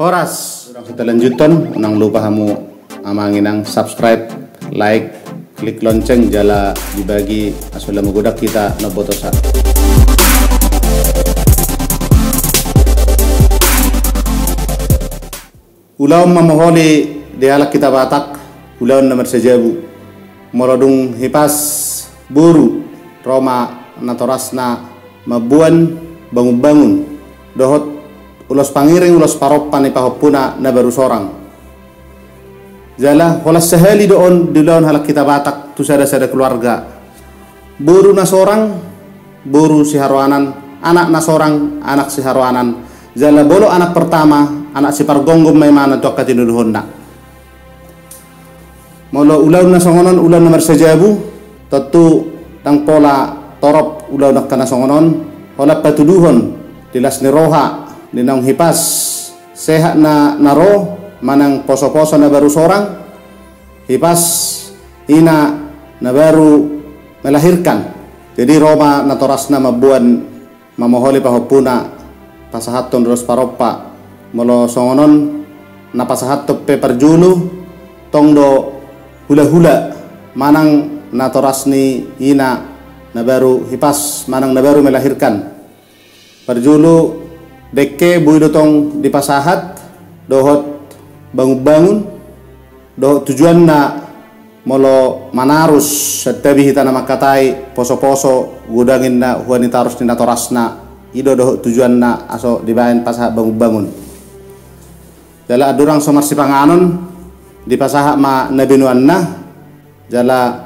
Horas. Kita lanjutan, nang lupa kamu amangin ang subscribe, like, klik lonceng jala dibagi asal magodak kita na botosa. Ulaw mamoholi di alak kita batak, ulaw na marsajabu, morodung hipas buru Roma natoras na mabuan bangun-bangun dohot ulos pangiring ulos paropan ipahopuna na baru sorang jala holas sehali doon dilawan halak kita batak tu sada keluarga buru na sorang buru si harwanan anak na sorang anak si harwanan jala bolo anak pertama anak si pargonggom may mana tuak katinuduhon na molo ulaw na songonon ulaw na marsajabu tentu tang pola torop ulaw nak kana songonon hola patuduhon dilas ni roha ninang hipas sehat na naro manang poso-poso na baru sorang hipas ina na baru melahirkan jadi Roma na toras na mabuan mamoholi pahopuna pasahaton ros paropa molo songonon na pasahat pe parjulu tongdo hula-hula manang na toras ni ina na baru hipas manang na baru melahirkan parjulu dekke buy dotong di pasahat dohot bangun-bangun dohot tujuan na molo manarus setabi hita na makatai poso-poso gudangin na huanita harus ni na toras na ido dohot tujuan na aso dibayan pasahat bangun-bangun jala adurang somar si panganon di pasahat ma nabinuan na jala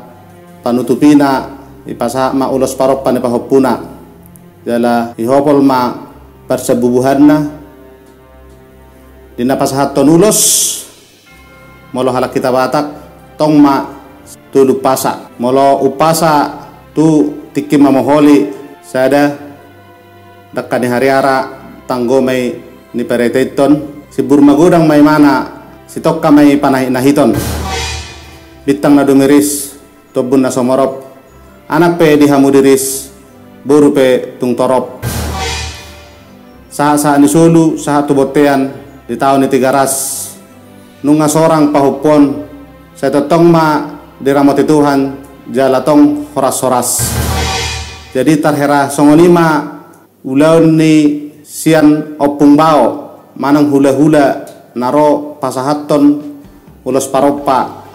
panutupina ipasahat ma ulos paropan ipahopuna jala ihopol ma persebubuhan na dina pasahat tonulos molo halak kita batak tong ma tuluk pasa molo upasa tu tikim mamoholi sada dakka ni hariara tanggo may ni pereteton si burmagodang may mana si tokka may panahiton bitang na dumiris tobun na somorop anak pe dihamudiris buru pe tung torop saha ni sulu saha tubotean di tahun ni tigaras nunga sorang pahupon sa totong ma diramoti Tuhan jalatong horas-horas jadi tarhera songonima ulaw ni sian opung bao manang hula-hula naro pasahaton ulos paropa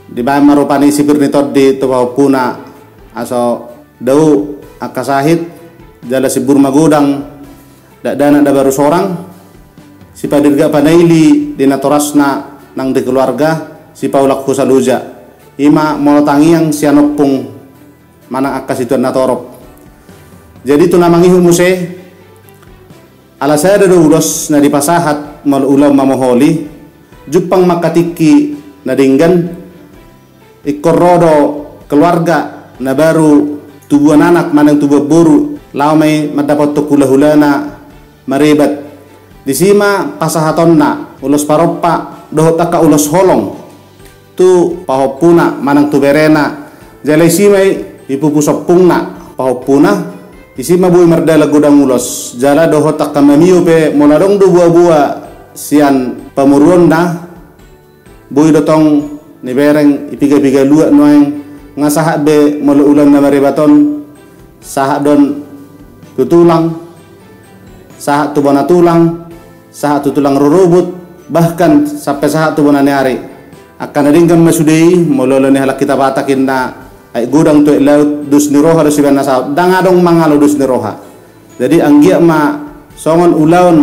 di bayan marupani sipir ni toddi tupahupuna aso dau akasahit jala si burmagodang dana da baru sorang si padirga panaili di natorasna nang di keluarga si paulak kusaluja ima monotangi yang sianopung manang akas itu natorop jadi tu namangi humuse ala saya ada ulos na di pasahat mal ulam mamoholi jupang makatiki na dinggan ikorodo keluarga na baru tubuhan anak manang tubuh buru lau may madapat to kula-hulana maribat di sima pasahaton na ulos paropa dohot aka ulos holong tu pahopuna manang tuberena jalai simay ipupusopung na pahopuna di sima buy mardala gudang ulos jala dohot aka mamiyo pe moladong do buah-buah sian pamuruon na buy dotong ni bereng ipiga-piga luak noeng ngasahat be molo ulam na maribaton sahat don tutulang sahat tu bona tulang sahat tu tulang rurubut bahkan sampai sahat tu bona neari akan adingkan masudei mololo ni halak kita batakin na ay gudang tu laut dus ni roha dus ibana sa dangadong mangalo dus ni roha jadi anggia ma songon ulaon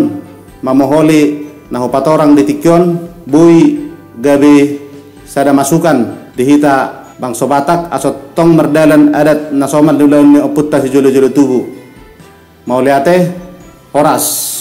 mamoholi na hopatorang ditikyon buy gabi sada masukan dihita bangso batak aso tong merdalan adat nasoman ulaon ni oputta si jolo-jolo tubuh mau liate horas